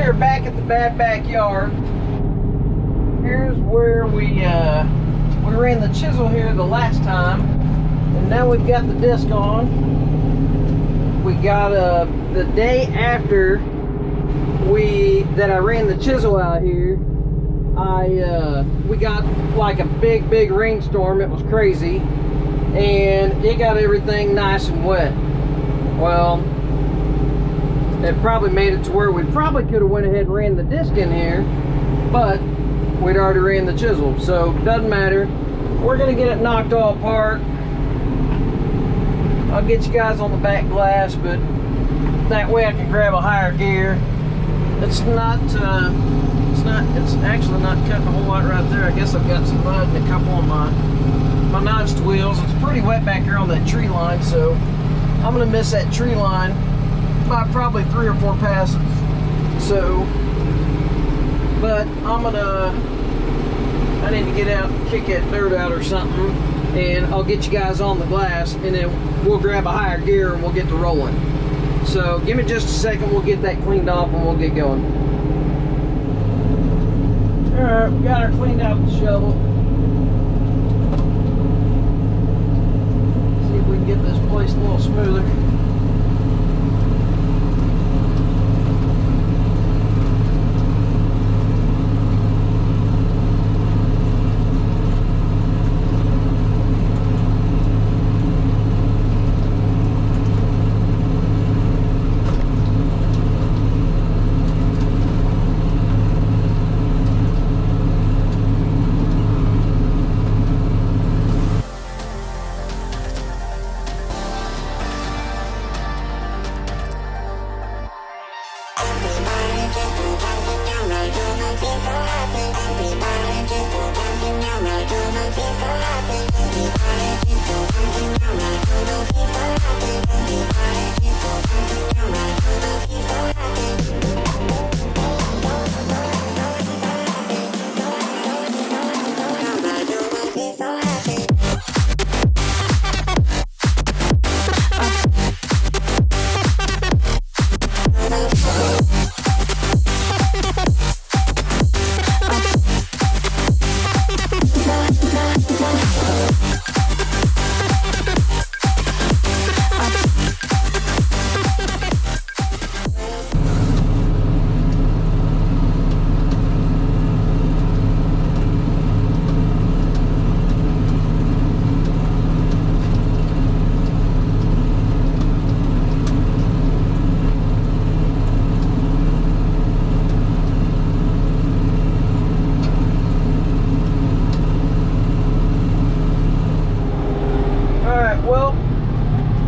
are back at the bad backyard. Here's where we ran the chisel here the last time, and now we've got the disc on. We got the day after I ran the chisel out here. We got like a big rainstorm. It was crazy, and it got everything nice and wet. Well, it probably made it to where we probably could have went ahead and ran the disc in here, but we'd already ran the chisel, so doesn't matter. We're gonna get it knocked all apart. I'll get you guys on the back glass, but that way I can grab a higher gear. It's actually not cutting a whole lot right there. I guess I've got some mud and a couple on my notched wheels. It's pretty wet back here on that tree line, so I'm gonna miss that tree line by probably 3 or 4 passes. So, but I need to get out and kick that dirt out or something, and I'll get you guys on the glass, and then we'll grab a higher gear and we'll get to rolling. So give me just a second, we'll get that cleaned off and we'll get going. Alright, we got her cleaned out with the shovel. See if we can get this place a little smoother.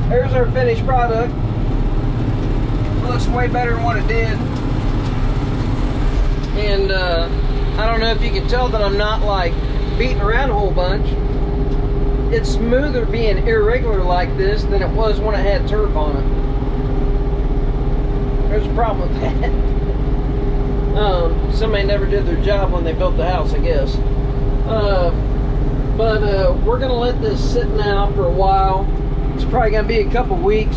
Here's our finished product. It looks way better than what it did. And I don't know if you can tell that I'm not like beating around a whole bunch. It's smoother being irregular like this than it was when it had turf on it. There's a problem with that. Somebody never did their job when they built the house, I guess. But we're gonna let this sit now for a while. It's probably gonna be a couple weeks,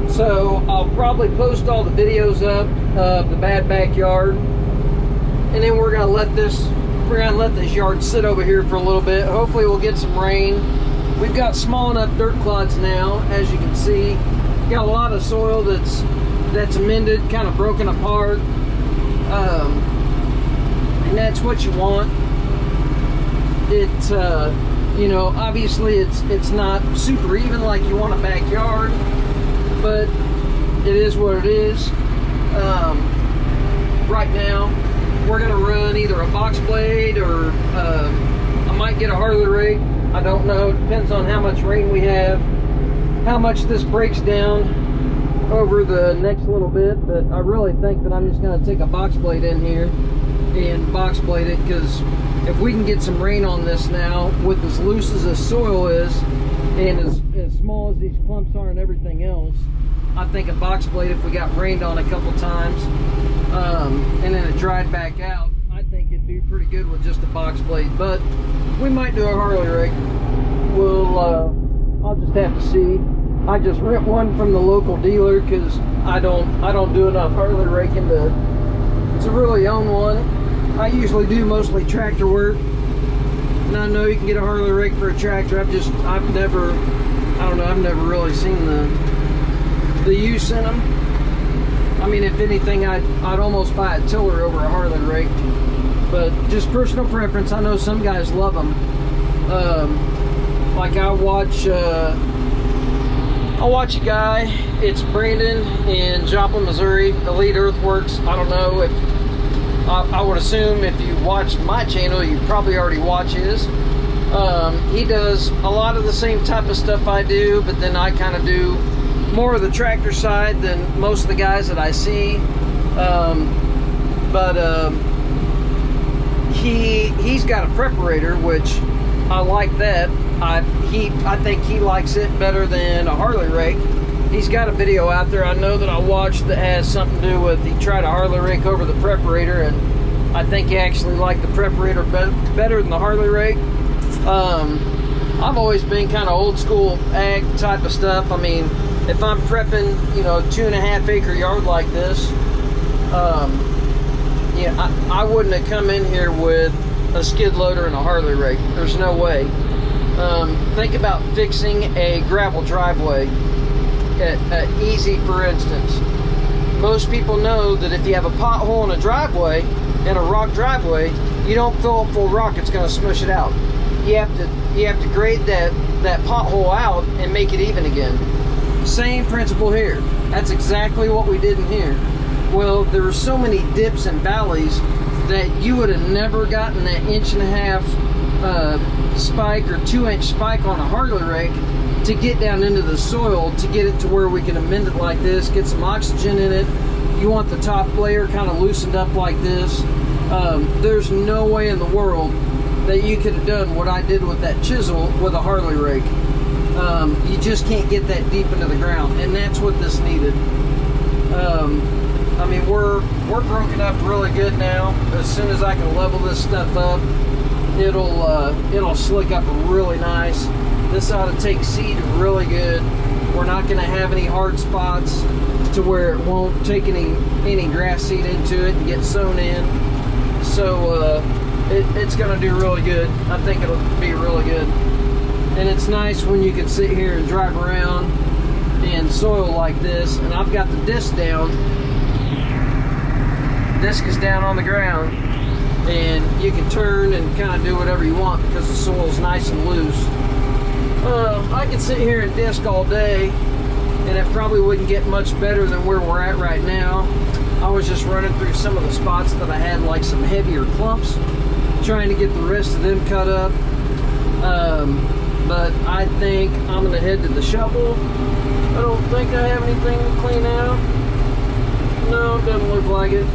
so I'll probably post all the videos up of the bad backyard, and then we're gonna let this yard sit over here for a little bit. Hopefully we'll get some rain. We've got small enough dirt clods now, as you can see. Got a lot of soil that's amended, kind of broken apart, and that's what you want. It's you know, obviously it's not super even like you want a backyard, but it is what it is. Right now we're gonna run either a box blade or I might get a Harley rake. I don't know, it depends on how much rain we have, how much this breaks down over the next little bit, but I really think that I'm just gonna take a box blade in here and box blade it, because if we can get some rain on this now, with as loose as this soil is and as small as these clumps are and everything else, I think a box blade, if we got rained on a couple times and then it dried back out, I think it'd be pretty good with just a box blade. But we might do a Harley rake. I'll just have to see. I just rent one from the local dealer because I don't do enough Harley raking to to really own one. I usually do mostly tractor work, and I know you can get a Harley rake for a tractor. I've never really seen the use in them. I mean, if anything, I'd almost buy a tiller over a Harley rake, but just personal preference. I know some guys love them. Like I watch a guy, it's Brandon in Joplin, Missouri, Elite Earthworks. I don't know if, I would assume if you watch my channel, you probably already watch his. He does a lot of the same type of stuff I do, but then I kind of do more of the tractor side than most of the guys that I see. He's got a preparator, which I like that. I think he likes it better than a Harley rake. He's got a video out there I know that I watched that has something to do with he tried a Harley rake over the preparator, and I think he actually liked the preparator better than the Harley rake. I've always been kind of old school ag type of stuff. I mean, if I'm prepping, you know, a 2.5 acre yard like this, yeah, I wouldn't have come in here with a skid loader and a Harley rake. There's no way. Think about fixing a gravel driveway easy, for instance. Most people know that if you have a pothole in a driveway, in a rock driveway, you don't fill up full of rock, it's going to smush it out. You have to grade that pothole out and make it even again. Same principle here. That's exactly what we did in here. Well, there were so many dips and valleys that you would have never gotten that 1.5 inch spike or 2-inch spike on a Harley rake to get down into the soil, to get it to where we can amend it like this, get some oxygen in it. You want the top layer kind of loosened up like this. There's no way in the world that you could have done what I did with that chisel with a Harley rake. You just can't get that deep into the ground, and that's what this needed. I mean, we're broken up really good now. As soon as I can level this stuff up, it'll slick up really nice. This ought to take seed really good. We're not going to have any hard spots to where it won't take any grass seed into it and get sown in. So it's going to do really good. I think it'll be really good. And it's nice when you can sit here and drive around in soil like this, and I've got the disc down. Disc is down on the ground, and you can turn and kind of do whatever you want because the soil's nice and loose. I could sit here and disc all day, and it probably wouldn't get much better than where we're at right now. I was just running through some of the spots that I had like some heavier clumps, trying to get the rest of them cut up. But I think I'm gonna head to the shovel. I don't think I have anything to clean out. No, it doesn't look like it.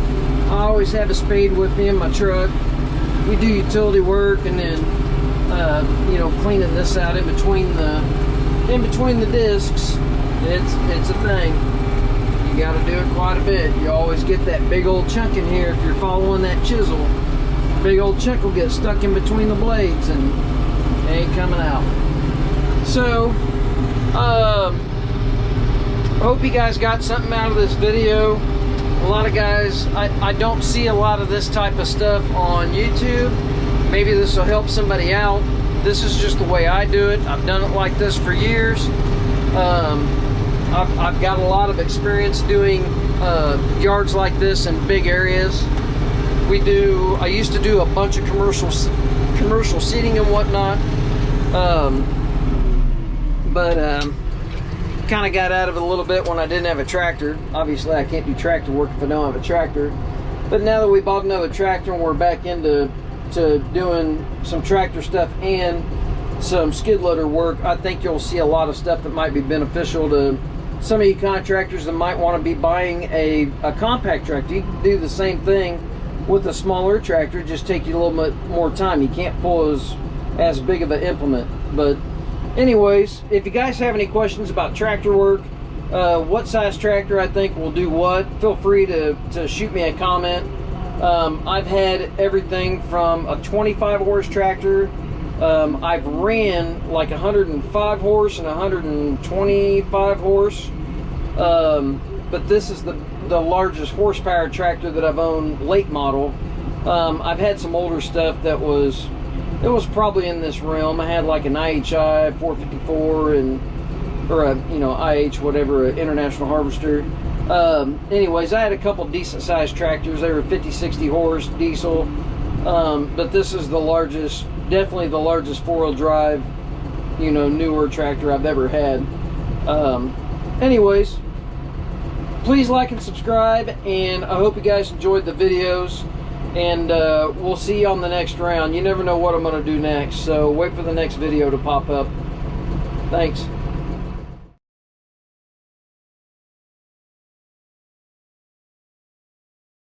I always have a spade with me in my truck. We do utility work, and then you know, cleaning this out in between the discs. It's a thing. You got to do it quite a bit. You always get that big old chunk in here if you're following that chisel. Big old chunk will get stuck in between the blades and it ain't coming out. So, I hope you guys got something out of this video. A lot of guys, I don't see a lot of this type of stuff on YouTube. Maybe this will help somebody out. This is just the way I do it. I've done it like this for years. I've got a lot of experience doing yards like this in big areas. I used to do a bunch of commercial seating and whatnot, but kind of got out of it a little bit when I didn't have a tractor. Obviously, I can't do tractor work if I don't have a tractor. But now that we bought another tractor and we're back into doing some tractor stuff and some skid loader work, I think you'll see a lot of stuff that might be beneficial to some of you contractors that might want to be buying a compact tractor. You can do the same thing with a smaller tractor, just take you a little bit more time. You can't pull as big of an implement. But anyways, if you guys have any questions about tractor work, what size tractor I think will do what, feel free to shoot me a comment. I've had everything from a 25 horse tractor. I've ran like 105 horse and 125 horse. but this is the largest horsepower tractor that I've owned, late model. I've had some older stuff that was probably in this realm. I had like an IHI 454 or a, you know, IH whatever, an International Harvester. Anyways, I had a couple decent sized tractors. They were 50-60 horse diesel, but this is the largest, definitely the largest four-wheel drive, you know, newer tractor I've ever had. Anyways, please like and subscribe, and I hope you guys enjoyed the videos, and we'll see you on the next round. You never know what I'm going to do next, so wait for the next video to pop up. Thanks.